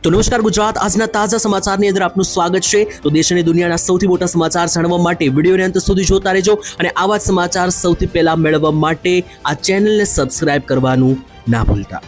તો નમસ્કાર ગુજરાત આજના તાજા સમાચારની અંદર આપનું સ્વાગત છે। તો દેશ અને દુનિયાના સૌથી મોટા સમાચાર જાણવા માટે વિડીયોને અંત સુધી જોતા રહેજો અને આવા જ સમાચાર સૌથી પહેલા મેળવવા માટે આ ચેનલને સબસ્ક્રાઇબ કરવાનું ના ભૂલતા।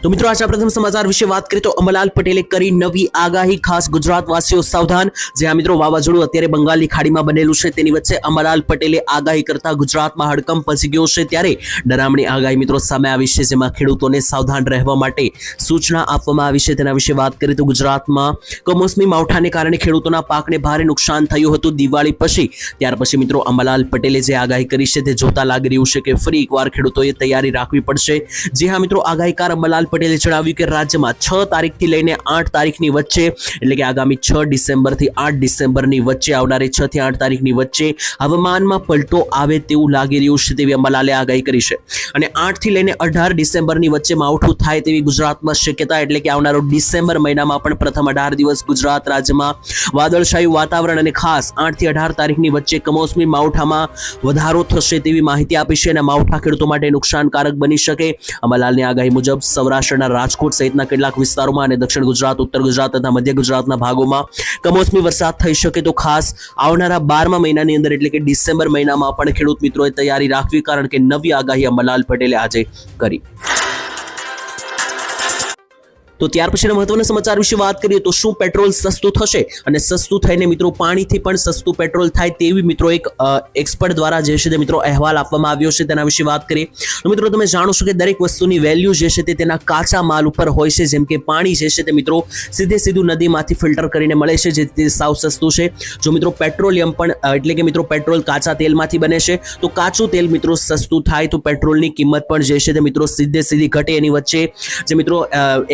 તો મિત્રો આજના પ્રથમ સમાચાર વિશે વાત કરીએ તો અંબાલાલ પટેલે કરી નવી આગાહી, ખાસ ગુજરાતવાસીઓ સાવધાન। જે આ મિત્રો વાવાઝોડું અત્યારે બંગાળની ખાડીમાં બનેલું છે તેની વચ્ચે અંબાલાલ પટેલે આગાહી કરતા ગુજરાતમાં હડકંપ મચી ગયો છે। ત્યારે ડરામણી આગાહી મિત્રો સામે આવી છે, જેમાં ખેડૂતોને સાવધાન રહેવા માટે સૂચના આપવામાં આવી છે। તેના વિશે વાત કરીએ તો ગુજરાતમાં કમોસમી માવઠાને કારણે ખેડૂતોના પાકને ભારે નુકસાન થયું હતું દિવાળી પછી। ત્યાર પછી મિત્રો અંબાલાલ પટેલે જે આગાહી કરી છે તે જોતા લાગી રહ્યું છે કે ફરી એકવાર ખેડૂતોએ તૈયારી રાખવી પડશે। જે હા મિત્રો આગાહીકાર અંબાલાલ પટેલે જણાવ્યું કે રાજ્યમાં 6 તારીખથી લઈને 8 તારીખની વચ્ચે, એટલે કે આગામી 6 ડિસેમ્બરથી 8 ડિસેમ્બરની વચ્ચે આવનારી 6 થી 8 તારીખની વચ્ચે હવામાનમાં પલટો આવે તેવું લાગી રહ્યું છે તેવી અંબાલાલે આગાહી કરી છે। અને 8 થી લઈને 18 ડિસેમ્બરની વચ્ચે માવઠું થાય તેવી ગુજરાતમાં શક્યતા, એટલે કે આવનારો ડિસેમ્બર મહિનામાં પણ પ્રથમ 18 દિવસ ગુજરાત રાજ્યમાં વાદળછાયું વાતાવરણ અને ખાસ 8 થી 18 તારીખની વચ્ચે કમોસમી માવઠામાં વધારો થશે તેવી માહિતી આપી છે। અને માવઠા ખેડૂતો માટે નુકસાનકારક બની શકે। અંબાલાલની આગાહી મુજબ સૌરાષ્ટ્રના રાજકોટ સહિતના કેટલાક વિસ્તારોમાં અને દક્ષિણ ગુજરાત, ઉત્તર ગુજરાત તથા મધ્ય ગુજરાતના ભાગોમાં કમોસમી વરસાદ થઈ શકે। તો ખાસ આવનારા 12મા મહિનાની અંદર, એટલે કે ડિસેમ્બર મહિનામાં પણ ખેડૂત મિત્રોએ તૈયારી રાખવી, કારણ કે નવી આગાહી અંબાલાલ પટેલે આજે કરી। તો ત્યાર પછીના મહત્વના સમાચાર વિશે વાત કરીએ તો શું પેટ્રોલ સસ્તું થશે અને સસ્તું થઈને મિત્રો પાણીથી પણ સસ્તું પેટ્રોલ થાય તેવી મિત્રો એક એક્સપર્ટ દ્વારા જે છે તે મિત્રો અહેવાલ આપવામાં આવ્યો છે। તેના વિશે વાત કરીએ તો મિત્રો તમે જાણો છો કે દરેક વસ્તુની વેલ્યુ જે છે તે તેના કાચા માલ ઉપર હોય છે। જેમ કે પાણી જે છે તે મિત્રો સીધું નદીમાંથી ફિલ્ટર કરીને મળે છે, જે તે સાવ સસ્તું છે। જો મિત્રો પેટ્રોલિયમ પણ, એટલે કે મિત્રો પેટ્રોલ કાચા તેલમાંથી બને છે, તો કાચું તેલ મિત્રો સસ્તું થાય તો પેટ્રોલની કિંમત પણ જે છે તે મિત્રો સીધી ઘટે। એની વચ્ચે જે મિત્રો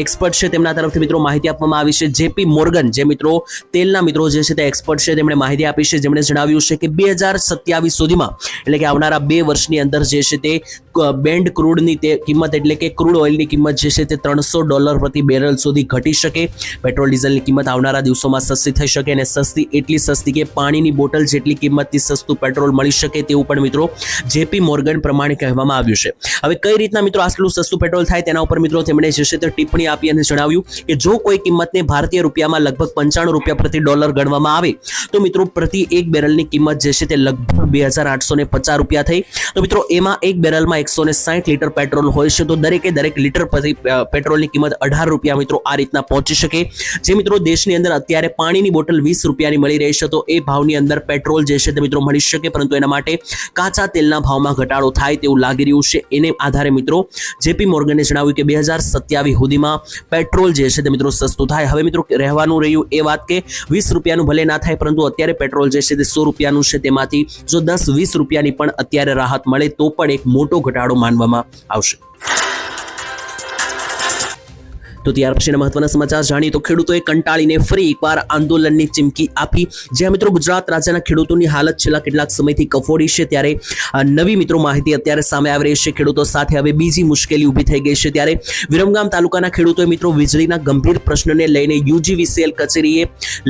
એક્સપર્ટ છે તેમના તરફથી મિત્રો માહિતી આપવામાં આવી છે। જેપી મોર્ગન જે મિત્રો તેલના મિત્રો જે છે તે એક્સપર્ટ છે, તેમણે માહિતી આપી છે, જેમણે જણાવ્યું છે કે 2027 સુધીમાં, એટલે કે આવનારા 2 વર્ષની અંદર જે છે તે બેન્ડ ક્રૂડની તે કિંમત, એટલે કે ક્રૂડ ઓઇલની કિંમત જે છે તે $300 પ્રતિ બેરલ સુધી ઘટી શકે। પેટ્રોલ ડીઝલની કિંમત આવનારા દિવસોમાં સસ્તી થઈ શકે અને એટલી સસ્તી કે પાણીની બોટલ જેટલી કિંમતથી સસ્તું પેટ્રોલ મળી શકે તેવું પણ મિત્રો જેપી મોર્ગન પ્રમાણે કહેવામાં આવ્યું છે। હવે કઈ રીતના મિત્રો આટલું સસ્તું પેટ્રોલ થાય તેના ઉપર મિત્રો તેમણે જે છે તે ટિપ્પણી આપી અને જણાવ્યું કે જો કોઈ કિંમતને ભારતીય રૂપિયામાં લગભગ $95 પ્રતિ ડોલર ગણવામાં આવે તો મિત્રો પ્રતિ એક બેરલની કિંમત જે છે તે લગભગ $2,850 થઈ। તો મિત્રો એમાં એક બેરલમાં 160 લીટર પેટ્રોલ હોય છે, તો દરેક લીટર પ્રતિ પેટ્રોલની કિંમત $18 મિત્રો આ રીતના પહોંચી શકે। જે મિત્રો દેશની અંદર અત્યારે પાણીની બોટલ $20 મળી રહી છે, તો એ ભાવની અંદર પેટ્રોલ જે છે તે મિત્રો મળી શકે, પરંતુ એના માટે કાચા તેલના ભાવમાં ઘટાડો થાય તેવું લાગી રહ્યું છે। એને આધારે મિત્રો જેપી મોર્ગને જણાવ્યું કે 2027 સુધીમાં પેટ્રોલ જે છે તે મિત્રો સસ્તું થાય। હવે મિત્રો રહેવાનું રહ્યું એ વાત કે $20 ભલે ના થાય, પરંતુ અત્યારે પેટ્રોલ જે છે તે $100 છે, તેમાંથી જો 10-20 રૂપિયાની પણ અત્યારે રાહત મળે તો પણ એક મોટો ઘટાડો માનવામાં આવશે। તો ત્યાર પછીના મહત્વના સમાચાર જાણીએ તો ખેડૂતોએ કંટાળીને ફરી એકવાર આંદોલનની ચીમકી આપી। જ્યાં મિત્રો ગુજરાત રાજ્યના ખેડૂતોની હાલત છેલ્લા કેટલાક સમયથી કફોડી છે, ત્યારે નવી મિત્રો માહિતી અત્યારે સામે આવી રહી છે। ખેડૂતો સાથે હવે બીજી મુશ્કેલી ઊભી થઈ ગઈ છે। ત્યારે વિરમગામ તાલુકાના ખેડૂતોએ મિત્રો વીજળીના ગંભીર પ્રશ્નને લઈને UGVCL કચેરીએ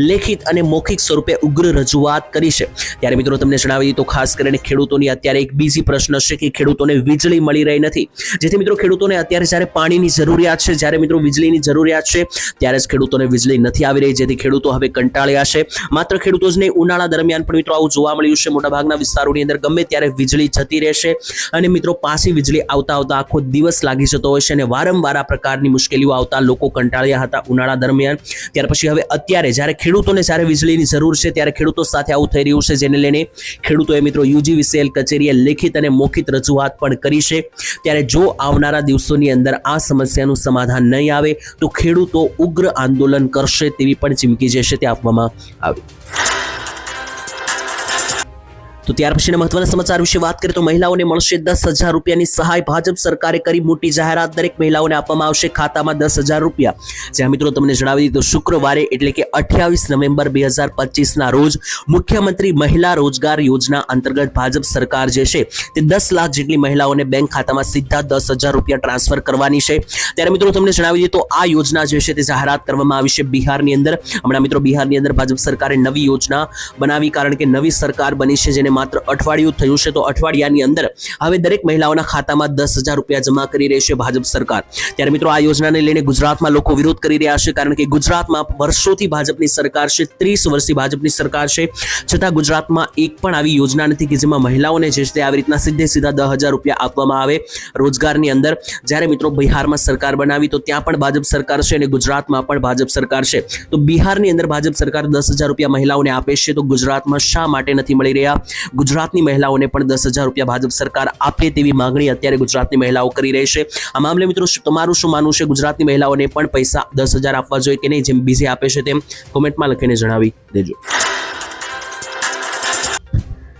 લેખિત અને મૌખિક સ્વરૂપે ઉગ્ર રજૂઆત કરી છે। ત્યારે મિત્રો તમને જણાવી તો ખાસ કરીને ખેડૂતોની અત્યારે એક બીજી પ્રશ્ન છે કે ખેડૂતોને વીજળી મળી રહી નથી, જેથી મિત્રો ખેડૂતોને અત્યારે જ્યારે પાણીની જરૂરિયાત છે, જ્યારે મિત્રો વીજળીની જરૂરિયાત છે, ત્યારે જ ખેડૂતોને વીજળી નથી આવી રહી, જેથી ખેડૂતો હવે કંટાળ્યા છે। માત્ર ખેડૂતો જ નહીં, ઉનાળા દરમિયાન પણ મિત્રો આવું જોવા મળ્યું છે। મોટાભાગના વિસ્તારોની અંદર ગમે ત્યારે વીજળી જતી રહેશે અને મિત્રો પાછી વીજળી આવતા આખો દિવસ લાગી જતો હોય છે અને વારંવાર આ પ્રકારની મુશ્કેલીઓ આવતા લોકો કંટાળ્યા હતા ઉનાળા દરમિયાન। ત્યાર પછી હવે અત્યારે જ્યારે ખેડૂતોને જ્યારે વીજળીની જરૂર છે, ત્યારે ખેડૂતો સાથે આવું થઈ રહ્યું છે, જેને લઈને ખેડૂતોએ મિત્રો UGVCL કચેરીએ લેખિત અને મૌખિક રજૂઆત પણ કરી છે। ત્યારે જો આવનારા દિવસોની અંદર આ સમસ્યાનું સમાધાન નહીં આવે તો ખેડૂતો ઉગ્ર આંદોલન કરશે તેવી પણ ચીમકી જે છે તે આપવામાં આવી। તો ત્યાર પછીના મહત્વના સમાચાર વિશે વાત કરીએ તો મહિલાઓને મળશે 10,000 રૂપિયાની સહાય। ભાજપ સરકારે કરી મોટી જાહેરાત, દરેક મહિલાઓને આપવામાં આવશે ખાતામાં 10,000 રૂપિયા। જ્યાં મિત્રો તમને જણાવી દીધું શુક્રવારે, એટલે કે 28 નવેમ્બર 2025 રોજ મુખ્યમંત્રી મહિલા રોજગાર યોજના અંતર્ગત ભાજપ સરકાર જે છે તે 10 લાખ જેટલી મહિલાઓને બેંક ખાતામાં સીધા 10,000 રૂપિયા ટ્રાન્સફર કરવાની છે। ત્યારે મિત્રો તમને જણાવી દીધું તો આ યોજના જે છે તે જાહેરાત કરવામાં આવી છે બિહારની અંદર। હમણાં મિત્રો બિહારની અંદર ભાજપ સરકારે નવી યોજના બનાવી, કારણ કે નવી સરકાર બની છે, જેને માત્ર અઠવાડિયું થયું છે, તો અઠવાડિયાની અંદર હવે દરેક મહિલાઓના ખાતામાં 10,000 રૂપિયા જમા કરી રહી છે ભાજપ સરકાર। ત્યારે મિત્રો આ યોજનાને લઈને ગુજરાતમાં લોકો વિરોધ કરી રહ્યા છે, કારણ કે ગુજરાતમાં વર્ષોથી ભાજપની સરકાર છે, 30 વર્ષથી ભાજપની સરકાર છે, છતાં ગુજરાતમાં એક પણ આવી યોજના નથી કે જેમાં મહિલાઓને જે છે આવી રીતના સીધે સીધા 10,000 રૂપિયા આપવામાં આવે રોજગારની અંદર। જ્યારે મિત્રો બિહારમાં સરકાર બનાવી તો ત્યાં પણ ભાજપ સરકાર છે અને ગુજરાતમાં પણ ભાજપ સરકાર છે, તો બિહારની અંદર ભાજપ સરકાર 10,000 રૂપિયા મહિલાઓને આપે છે, તો ગુજરાતમાં શા માટે નથી મળી રહ્યા? ગુજરાતની મહિલાઓને પણ 10,000 રૂપિયા ભાજપ સરકાર આપે તેવી માંગણી અત્યારે ગુજરાતની મહિલાઓ કરી રહી છે। આ મામલે મિત્રો તમારું શું માનવું છે? ગુજરાતની મહિલાઓને પણ પૈસા 10,000 આપવા જોઈએ કે નહીં, જેમ બીજે આપે છે તેમ? કોમેન્ટમાં લખીને જણાવી દેજો।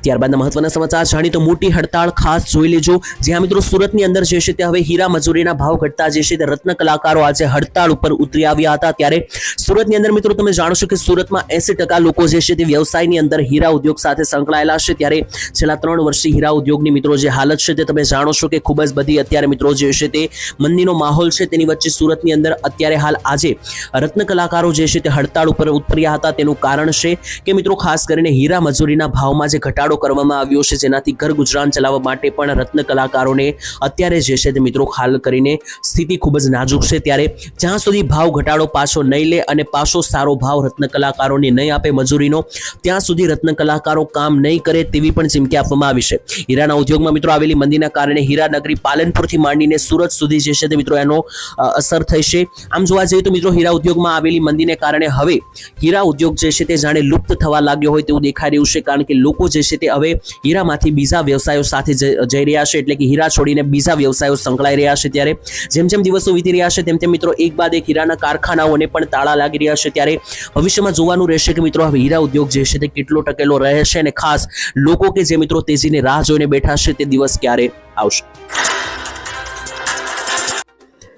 ત્યારબાદના મહત્વના સમાચાર જાણી તો મોટી હડતાળ ખાસ જોઈ લેજો। જ્યાં મિત્રો સુરતની અંદર જે છે તે હવે હીરા મજૂરીના ભાવ ઘટતા જે છે તે રત્ન કલાકારો આજે હડતાળ ઉપર ઉતરી આવ્યા હતા। ત્યારે સુરતની અંદર મિત્રો તમે જાણો છો કે સુરતમાં 80% લોકો જે છે તે વ્યવસાયની અંદર હીરા ઉદ્યોગ સાથે સંકળાયેલા છે। ત્યારે છેલ્લા 3 વર્ષથી હીરા ઉદ્યોગની મિત્રો જે હાલત છે તે તમે જાણો છો કે ખૂબ જ બધી અત્યારે મિત્રો જે છે તે મંદીનો માહોલ છે, તેની વચ્ચે સુરતની અંદર અત્યારે હાલ આજે રત્ન કલાકારો જે છે તે હડતાળ ઉપર ઉતર્યા હતા। તેનું કારણ છે કે મિત્રો ખાસ કરીને હીરા મજૂરીના ભાવમાં જે ઘટાડો કરવામાં આવ્યો છે, જેનાથી ઘર ગુજરાન ચલાવવા માટે પણ રત્ન કલાકારોને અત્યારે જે છે તે મિત્રો ખાલ કરીને સ્થિતિ ખૂબ જ નાજુક છે। ત્યારે જ્યાં સુધી ભાવ ઘટાડો પાછો નહીં લે અને પાછો સારો ભાવ રત્ન કલાકારોને નહીં આપે મજૂરીનો, ત્યાં સુધી રત્ન કલાકારો કામ નહીં કરે તેવી પણ ચીમકી આપવામાં આવી છે। હીરાના ઉદ્યોગમાં મિત્રો આવેલી મંદીના કારણે હીરાનગરી પાલનપુરથી માંડીને સુરત સુધી જે છે તે મિત્રો એનો અસર થઈ છે। આમ જોવા જઈએ તો મિત્રો હીરા ઉદ્યોગમાં આવેલી મંદીને કારણે હવે હીરા ઉદ્યોગ જે છે તે જાણે લુપ્ત થવા લાગ્યો હોય તેવું દેખાઈ રહ્યું છે, કારણ કે લોકો જે છે તે હવે હીરામાંથી બીજા વ્યવસાયો સાથે જઈ રહ્યા છે, એટલે કે હીરા છોડીને બીજા વ્યવસાયો સંકળાઈ રહ્યા છે। ત્યારે જેમ જેમ દિવસો વીતી રહ્યા છે તેમ તેમ મિત્રો એક બાદ એક હીરાના કારખાનાઓને પણ તાળા લાગી રહ્યા છે। ત્યારે ભવિષ્યમાં જોવાનું રહેશે કે મિત્રો હવે હીરા ઉદ્યોગ જે છે તે કેટલો ટકેલો રહે છે, અને ખાસ લોકો કે જે મિત્રો તેજીની રાહ જોઈને બેઠા છે તે દિવસ ક્યારે આવશે।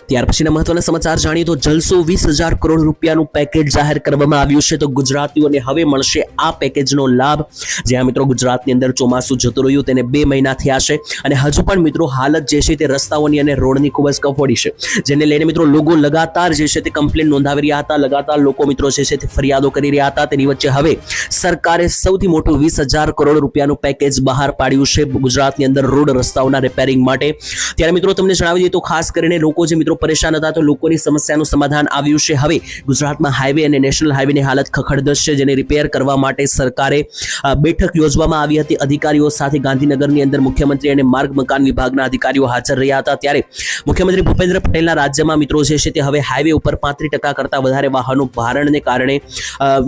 ત્યાર પછીના મહત્વના સમાચાર જાણીએ તો જલસો 20,000 કરોડ રૂપિયાનું પેકેજ જાહેર કરવામાં આવ્યું છે, તો ગુજરાતીઓને હવે મળશે આ પેકેજનો લાભ। જ્યાં મિત્રો ગુજરાતની અંદર ચોમાસું જતું રહ્યું તેને 2 મહિના થયા છે અને હજુ પણ મિત્રો હાલત જે છે તે રસ્તાઓની અને રોડની ખૂબ જ કફોડી છે, જેને લઈને મિત્રો લોકો લગાતાર જે છે તે કમ્પ્લેન નોંધાવી રહ્યા હતા, લગાતાર લોકો મિત્રો જે છે તે ફરિયાદો કરી રહ્યા હતા। તેની વચ્ચે હવે સરકારે સૌથી મોટું 20,000 કરોડ રૂપિયાનું પેકેજ બહાર પાડ્યું છે ગુજરાતની અંદર રોડ રસ્તાઓના રિપેરિંગ માટે। ત્યારે મિત્રો તમને જણાવી દઈએ તો ખાસ કરીને લોકો જે મિત્રો પરેશાન હતા તો લોકોની સમસ્યાનું સમાધાન આવ્યું છે। હવે ગુજરાતમાં હાઈવે અને નેશનલ હાઈવેની હાલત ખખડદજ છે, જેને રિપેર કરવા માટે સરકારે બેઠક યોજવામાં આવી હતી અધિકારીઓ સાથે। ગાંધીનગરની અંદર મુખ્યમંત્રી અને માર્ગ મકાન વિભાગના અધિકારીઓ હાજર રહ્યા હતા। ત્યારે મુખ્યમંત્રી ભૂપેન્દ્ર પટેલના રાજ્યમાં મિત્રો જે છે તે હવે હાઈવે ઉપર 35% કરતાં વધારે વાહનો ભારણને કારણે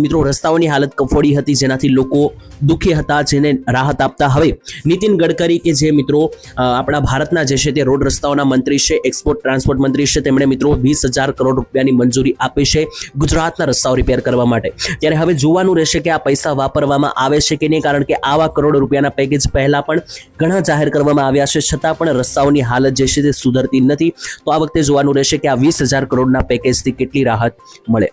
મિત્રો રસ્તાઓની હાલત કફોડી હતી, જેનાથી લોકો દુઃખી હતા, જેને રાહત આપતા હવે નીતિન ગડકરી કે જે મિત્રો આપણા ભારતના જે છે તે રોડ રસ્તાઓના મંત્રી છે, એક્સપોર્ટ ટ્રાન્સપોર્ટ મંત્રી છે, તેમણે મિત્રો 20,000 કરોડ રૂપિયાની મંજૂરી આપી છે ગુજરાતના રસ્તાઓ રિપેર કરવા માટે। ત્યારે હવે જોવાનું રહેશે કે આ પૈસા વાપરવામાં આવે છે કે નહીં, કારણ કે આવા કરોડ રૂપિયાના પેકેજ પહેલા પણ ઘણા જાહેર કરવામાં આવ્યા છે, છતાં પણ રસ્તાઓની હાલત જે છે તે સુધરતી નથી। તો આ વખતે જોવાનું રહેશે કે આ 20,000 કરોડના પેકેજથી કેટલી રાહત મળે।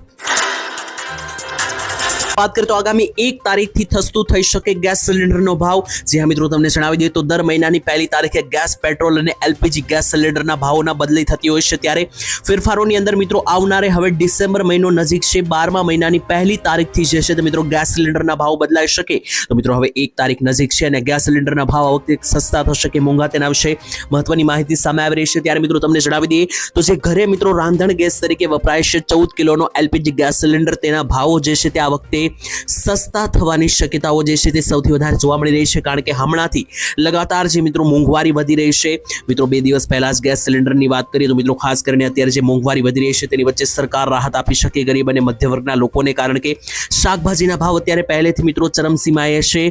વાત કરીએ તો આગામી 1 તારીખથી સસ્તું થઈ શકે ગેસ સિલિન્ડરનો ભાવ। જે મિત્રો તમને જણાવી દઈએ તો દર મહિનાની 1લી તારીખે ગેસ, પેટ્રોલ અને એલપીજી ગેસ સિલિન્ડરના ભાવોના બદલી થતી હોય છે। ત્યારે ફેરફારોની અંદર મિત્રો આવનારે હવે ડિસેમ્બર મહિનો નજીક છે, 12મા મહિનાની 1લી તારીખથી જે છે તે મિત્રો ગેસ સિલિન્ડરના ભાવ બદલાઈ શકે। તો મિત્રો હવે 1 તારીખ નજીક છે અને ગેસ સિલિન્ડરના ભાવ આ વખતે સસ્તા થશે કે મોંઘા તેના વિશે મહત્વની માહિતી સામે આવી રહી છે। ત્યારે મિત્રો તમને જણાવી દઈએ તો જે ઘરે મિત્રો રાંધણ ગેસ તરીકે વપરાય છે 14 કિલોનો એલપીજી ગેસ સિલિન્ડર, તેના ભાવો જે છે તે આ વખતે સસ્તા થવાની શક્યતાઓ જે છે તે સૌથી વધારે જોવા મળી રહી છે, કારણ કે હમણાંથી લગાતાર જે મિત્રો મોંઘવારી વધી રહી છે। મિત્રો 2 દિવસ પહેલા જ ગેસ સિલિન્ડરની વાત કરીએ તો મિત્રો ખાસ કરીને અત્યારે જે મોંઘવારી વધી રહી છે તેની વચ્ચે સરકાર રાહત આપી શકે ગરીબ અને મધ્ય વર્ગના લોકોને, કારણ કે શાકભાજીના ભાવ અત્યારે પહેલેથી મિત્રો ચરમસીમાએ છે।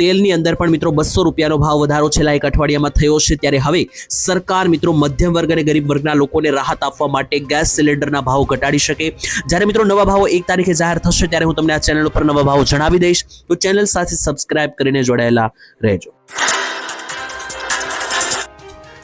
તેલની અંદર પણ મિત્રો 200 રૂપિયાનો ભાવ વધારો છેલ્લા 1 અઠવાડિયામાં થયો છે। ત્યારે હવે સરકાર મિત્રો મધ્યમ વર્ગ અને ગરીબ વર્ગના લોકોને રાહત આપવા માટે ગેસ સિલિન્ડરના ભાવ ઘટાડી શકે। જ્યારે મિત્રો નવા ભાવો 1 તારીખે જાહેર થશે ત્યારે હું તમને આ ચેનલ ઉપર નવા ભાવ જણાવી દઈશ, તો ચેનલ સાથે સબસ્ક્રાઇબ કરીને જોડાયેલા રહેજો।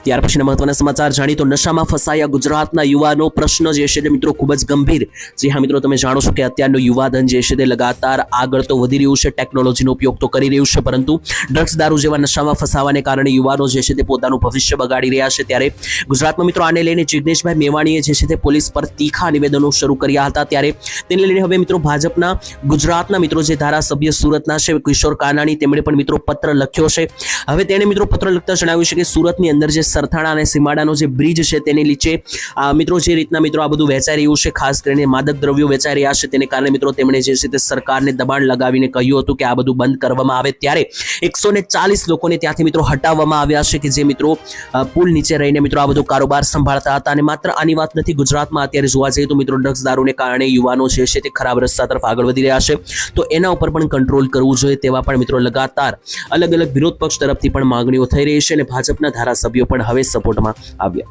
ત્યાર પછીના મહત્વના સમાચાર જાણીએ તો નશામાં ફસાયા ગુજરાતના યુવાનો પ્રશ્ન જે છે તે મિત્રો ખૂબ જ ગંભીર. જી હા મિત્રો, તમે જાણો છો કે અત્યારનું યુવાધન જે છે તે લગાતાર આગળ તો વધી રહ્યું છે, ટેકનોલોજીનો ઉપયોગ તો કરી રહ્યું છે, પરંતુ ડ્રગ્સ દારૂ જેવા નશામાં ફસાવાને કારણે યુવાનો જે છે તે પોતાનું ભવિષ્ય બગાડી રહ્યા છે. ત્યારે ગુજરાતમાં મિત્રો આને લઈને જિગ્નેશભાઈ મેવાણીએ જે છે તે પોલીસ પર તીખા નિવેદનો શરૂ કર્યા હતા. ત્યારે તેને લઈને હવે મિત્રો ભાજપના ગુજરાતના મિત્રો જે ધારાસભ્ય સુરતના છે કિશોર કાનાણી, તેમણે પણ મિત્રો પત્ર લખ્યો છે. હવે તેણે મિત્રો પત્ર લખતા જણાવ્યું છે કે સુરતની અંદર જે સરથાણા અને સીમાડાનો જે બ્રિજ છે તેની નીચે મિત્રો જે રીતના મિત્રો આ બધું વેચાઈ રહ્યું છે, ખાસ કરીને માદક દ્રવ્યો વેચાઈ રહ્યા છે, તેને કારણે મિત્રો તેમણે જે છે તે સરકારને દબાણ લગાવીને કહ્યું હતું કે આ બધું બંધ કરવામાં આવે. ત્યારે 140 લોકોને ત્યાંથી મિત્રો હટાવવામાં આવ્યા છે કે જે મિત્રો પુલ નીચે રહીને મિત્રો આ બધો કારોબાર સંભાળતા હતા. અને માત્ર આની વાત નથી, ગુજરાતમાં અત્યારે જોવા જઈએ તો મિત્રો ડ્રગ્સ દારૂને કારણે યુવાનો જે છે તે ખરાબ રસ્તા તરફ આગળ વધી રહ્યા છે, તો એના ઉપર પણ કંટ્રોલ કરવું જોઈએ તેવા પણ મિત્રો લગાતાર અલગ અલગ વિરોધ પક્ષ તરફથી પણ માંગણીઓ થઈ રહી છે અને ભાજપના ધારાસભ્યો પણ હવે સપોર્ટમાં આવ્યા.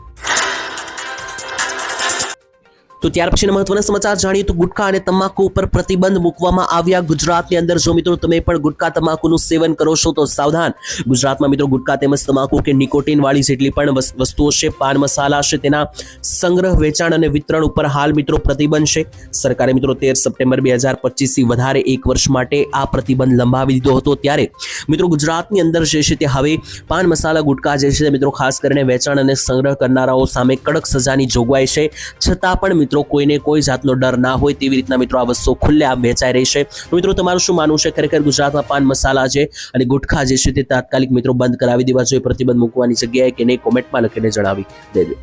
તો ત્યાર પછીના મહત્વના સમાચાર જાણીએ તો ગુટખા અને તમાકુ ઉપર પ્રતિબંધ મૂકવામાં આવ્યા ગુજરાતની અંદર. જો મિત્રો તમે પણ ગુટખા તમાકુનું સેવન કરો છો તો સાવધાન. ગુજરાતમાં મિત્રો ગુટખા તેમજ તમાકુ કે નિકોટિન વાળી જેટલી પણ વસ્તુઓ છે, પાન મસાલા છે, તેના સંગ્રહ, વેચાણ અને વિતરણ ઉપર હાલ મિત્રો પ્રતિબંધ છે. સરકારે મિત્રો 13 સપ્ટેમ્બર 2025 થી વધારે એક વર્ષ માટે આ પ્રતિબંધ લંબાવી દીધો હતો. ત્યારે મિત્રો ગુજરાતની અંદર જે છે તે હવે પાન મસાલા ગુટખા જે છે મિત્રો ખાસ કરીને વેચાણ અને સંગ્રહ કરનારાઓ સામે કડક સજાની જોગવાઈ છે. છતાં પણ મિત્રો કોઈને કોઈ જાતનો ડર ના હોય તેવી રીતના મિત્રો આ વસ્તુ ખુલ્લેઆમ વેચાઈ રહી છે. મિત્રો તમારું શું માનવું છે? ખરેખર ગુજરાતમાં પાન મસાલા છે અને ગુટખા જે છે તે તાત્કાલિક મિત્રો બંધ કરાવી દેવા જોઈએ, પ્રતિબંધ મૂકવાની જગ્યાએ કે નહીં? કોમેન્ટમાં લખીને જણાવી દેજો.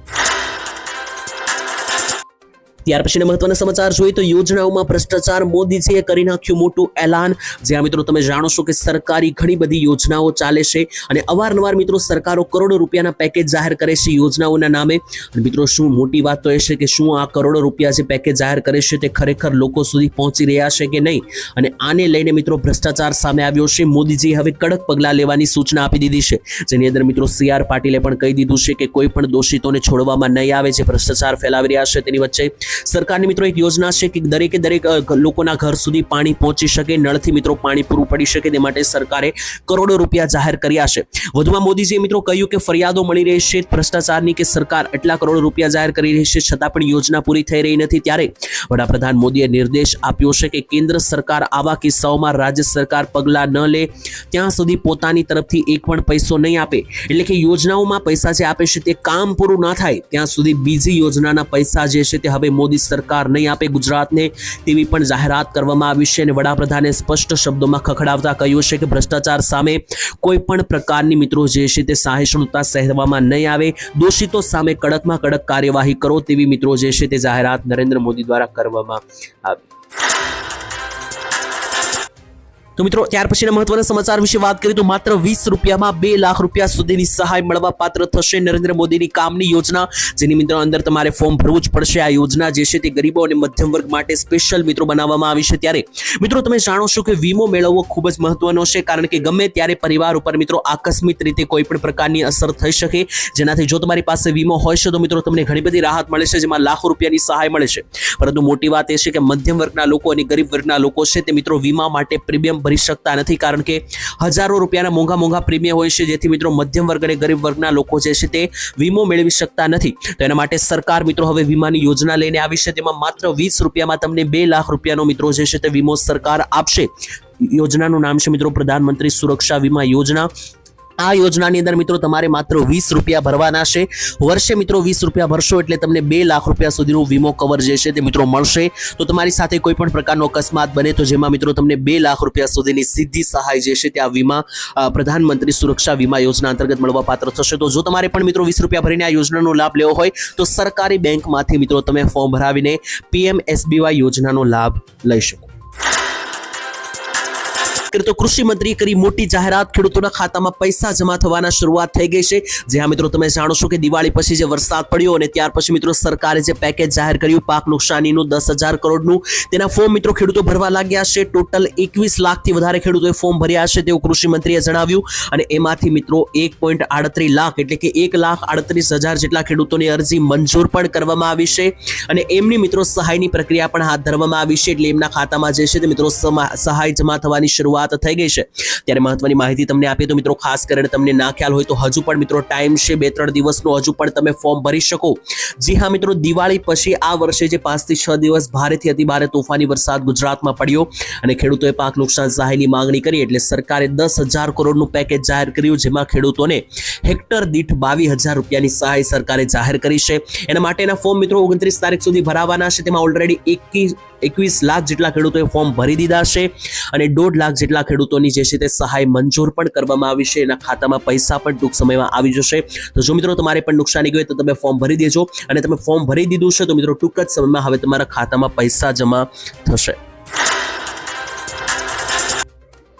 ત્યાર પછીના મહત્વના સમાચાર જોઈએ તો યોજનાઓમાં ભ્રષ્ટાચાર, મોદીજીએ કરી નાખ્યું મોટું એલાન. જ્યાં મિત્રો તમે જાણો છો કે સરકારી ઘણી બધી યોજનાઓ ચાલે છે અને અવારનવાર મિત્રો સરકારો કરોડો રૂપિયાના પેકેજ જાહેર કરે છે યોજનાઓના નામે. અને મિત્રો શું મોટી વાત તો એ છે કે શું આ કરોડો રૂપિયા જે પેકેજ જાહેર કરે છે તે ખરેખર લોકો સુધી પહોંચી રહ્યા છે કે નહીં? અને આને લઈને મિત્રો ભ્રષ્ટાચાર સામે આવ્યો છે. મોદીજીએ હવે કડક પગલાં લેવાની સૂચના આપી દીધી છે, જેની અંદર મિત્રો CR પાટીલે પણ કહી દીધું છે કે કોઈ પણ દોષિતોને છોડવામાં નહીં આવે જે ભ્રષ્ટાચાર ફેલાવી રહ્યા છે. તેની વચ્ચે સરકારની મિત્રો એક યોજના છે કે દરેકે દરેક લોકોના ઘર સુધી પાણી પહોંચી શકે, નળથી મિત્રો પાણી પૂરું પડી શકે, તે માટે સરકારે કરોડો રૂપિયા જાહેર કર્યા છે. વધુમાં મોદીજીએ મિત્રો કહ્યું કે ફરિયાદો મળી રહી છે ભ્રષ્ટાચારની કે સરકાર એટલા કરોડ રૂપિયા જાહેર કરી રહી છે છતાં પણ યોજના પૂરી થઈ રહી નથી. ત્યારે વડાપ્રધાન મોદીએ નિર્દેશ આપ્યો છે કે કેન્દ્ર સરકાર આવા કિસ્સાઓમાં રાજ્ય સરકાર પગલાં ન લે ત્યાં સુધી પોતાની તરફથી એક પણ પૈસો નહીં આપે. એટલે કે યોજનાઓમાં પૈસા જે આપે છે તે કામ પૂરું ના થાય ત્યાં સુધી બીજી યોજનાના પૈસા જે છે તે હવે મોદી સરકાર નહીં આપે ગુજરાતને, તેવી પણ જાહેરાત કરવામાં આવી છે. અને વડાપ્રધાને સ્પષ્ટ શબ્દોમાં ખખડાવતા કહ્યું છે કે ભ્રષ્ટાચાર સામે કોઈ પણ પ્રકારની મિત્રો જે છે તે સહિષ્ણુતા સહેવામાં નહીં આવે, દોષિતો સામે કડકમાં કડક કાર્યવાહી કરો તેવી મિત્રો જે છે તે જાહેરાત નરેન્દ્ર મોદી દ્વારા કરવામાં આવી. તો મિત્રો ત્યાર પછીના મહત્વના સમાચાર વિશે વાત કરીએ તો માત્ર 20 રૂપિયામાં 2 લાખ રૂપિયા સુધીની સહાય મળવા પાત્ર થશે નરેન્દ્ર મોદીની કામની યોજના, જેની મિત્રો અંદર તમારે ફોર્મ ભરવું જ પડશે. આ યોજના જે છે તે ગરીબો અને મધ્યમ વર્ગ માટે સ્પેશિયલ મિત્રો બનાવવામાં આવી છે. ત્યારે મિત્રો તમે જાણો છો કે વીમો મેળવવો ખૂબ જ મહત્વનો છે, કારણ કે ગમે ત્યારે પરિવાર ઉપર મિત્રો આકસ્મિક રીતે કોઈ પણ પ્રકારની અસર થઈ શકે, જેનાથી જો તમારી પાસે વીમો હોય છે તો મિત્રો તમને ઘણી બધી રાહત મળે છે, જેમાં લાખો રૂપિયાની સહાય મળે છે. પરંતુ મોટી વાત એ છે કે મધ્યમ વર્ગના લોકો અને ગરીબ વર્ગના લોકો છે તે મિત્રો વીમા માટે પ્રીમિયમ ભરી શકતા નથી, કારણ કે હજારો રૂપિયાના મોંઘા પ્રીમિયમ હોય છે, જેથી મિત્રો મધ્યમ વર્ગ અને ગરીબ વર્ગના લોકો જે છે તે વીમો મેળવી શકતા નથી. તો એના માટે સરકાર મિત્રો હવે વીમાની યોજના લઈને આવી છે, તેમાં માત્ર 20 રૂપિયામાં તમને 2 લાખ રૂપિયાનો મિત્રો જે છે તે વીમો સરકાર આપશે. યોજનાનું નામ છે મિત્રો પ્રધાનમંત્રી સુરક્ષા વીમા યોજના. આ યોજનાની અંદર મિત્રો તમારે માત્ર 20 રૂપિયા ભરવાના છે. વર્ષે મિત્રો 20 રૂપિયા ભરશો એટલે તમને 2 લાખ રૂપિયા સુધીનું વીમો કવર જે છે તે મિત્રો મળશે. તો તમારી સાથે કોઈ પણ પ્રકારનો અકસ્માત બને તો જેમાં મિત્રો તમને 2 લાખ રૂપિયા સુધીની સીધી સહાય જે છે તે આ વીમા પ્રધાનમંત્રી સુરક્ષા વીમા યોજના અંતર્ગત મળવા પાત્ર થશે. તો જો તમારે પણ મિત્રો 20 રૂપિયા ભરીને આ યોજનાનો લાભ લેવો હોય તો સરકારી બેંકમાંથી મિત્રો તમે ફોર્મ ભરાવીને PMSBY યોજનાનો લાભ લઈ શકો. તો કૃષિ મંત્રીએ કરી મોટી જાહેરાત, ખેડૂતોના ખાતામાં પૈસા જમા થવાના શરૂઆત થઈ ગઈ છે. જ્યાં મિત્રો તમે જાણો છો કે દિવાળી પછી જે વરસાદ પડ્યો અને ત્યાર પછી મિત્રો સરકારે જે પેકેજ જાહેર કર્યું પાક નુકસાનીનું 10,000 કરોડનું, તેના ફોર્મ મિત્રો ખેડૂતો ભરવા લાગ્યા છે. ટોટલ 21 લાખથી વધારે ખેડૂતોએ ફોર્મ ભર્યા છે તેવું કૃષિ મંત્રીએ જણાવ્યું. અને એમાંથી મિત્રો 1.38 લાખ એટલે કે 1,38,000 જેટલા ખેડૂતોની અરજી મંજૂર પણ કરવામાં આવી છે અને એમની મિત્રો સહાયની પ્રક્રિયા પણ હાથ ધરવામાં આવી છે. એટલે એમના ખાતામાં જે છે તે મિત્રો સહાય જમા થવાની શરૂઆત શરૂઆત થઈ ગઈ છે ત્યારે મહત્વની માહિતી તમને આપીએ તો મિત્રો ખાસ કરીને તમને ના ખ્યાલ હોય તો હજુ પણ મિત્રો ટાઈમ છે 2-3 દિવસનો, હજુ પણ તમે ફોર્મ ભરી શકો. જી હા મિત્રો, દિવાળી પછી આ વર્ષે જે 5 થી 6 દિવસ ભારેથી અતિભારે તોફાની વરસાદ ગુજરાતમાં પડ્યો અને ખેડૂતોએ પાક નુકસાન સહાયની માંગણી કરી એટલે સરકારે 10,000 કરોડનું પેકેજ જાહેર કર્યું, જેમાં ખેડૂતોને હેક્ટર દીઠ 22,000 રૂપિયાની સહાય સરકારે જાહેર કરી છે. એના માટેના ફોર્મ મિત્રો 29 તારીખ સુધી ભરાવાના છે. તેમાં ઓલરેડી 21 લાખ જેટલા ખેડૂતોએ ફોર્મ ભરી દીધા છે અને 1.5 લાખ જેટલા ખેડૂતોની જે છે તે સહાય મંજૂર પણ કરવામાં આવી છે. એના ખાતામાં પૈસા પણ ટૂંક સમયમાં આવી જશે. તો જો મિત્રો તમારે પણ નુકસાની ગઈ તો તમે ફોર્મ ભરી દેજો અને તમે ફોર્મ ભરી દીધું છે તો મિત્રો ટૂંક જ સમયમાં હવે તમારા ખાતામાં પૈસા જમા થશે.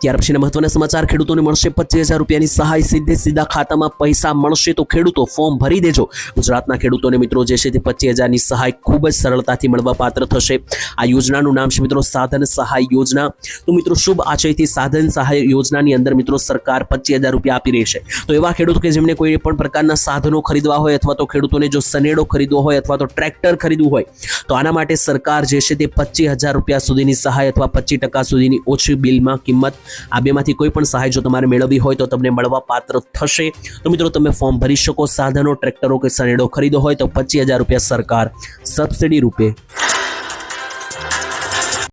ત્યાર પછીના મહત્વના સમાચાર, ખેડૂતોને મળશે 25,000 રૂપિયાની સહાય, સીધા ખાતામાં પૈસા મળશે તો ખેડૂતો ફોર્મ ભરી દેજો. ગુજરાતના ખેડૂતોને મિત્રો જે છે તે 25,000ની સહાય ખૂબ જ સરળતાથી મળવા પાત્ર થશે. આ યોજનાનું નામ છે મિત્રો સાધન સહાય યોજના. તો મિત્રો શુભ આશયથી સાધન સહાય યોજનાની અંદર મિત્રો સરકાર 25,000 રૂપિયા આપી રહી છે. તો એવા ખેડૂતો કે જેમને કોઈ પણ પ્રકારના સાધનો ખરીદવા હોય અથવા તો ખેડૂતોને જો સનેડો ખરીદવો હોય અથવા તો ટ્રેક્ટર ખરીદવું હોય તો આના માટે સરકાર જે છે તે 25,000 રૂપિયા સુધીની સહાય અથવા 25% સુધીની ઓછી બિલમાં કિંમત, આ બેમાંથી કોઈ પણ સહાય જો તમારે મેળવવી હોય તો તમને મળવા પાત્ર થશે. તો મિત્રો તમે ફોર્મ ભરી શકો. સાધનો, ટ્રેક્ટરો કે સનેડો ખરીદો હોય તો 25,000 રૂપિયા સરકાર સબસિડી રૂપે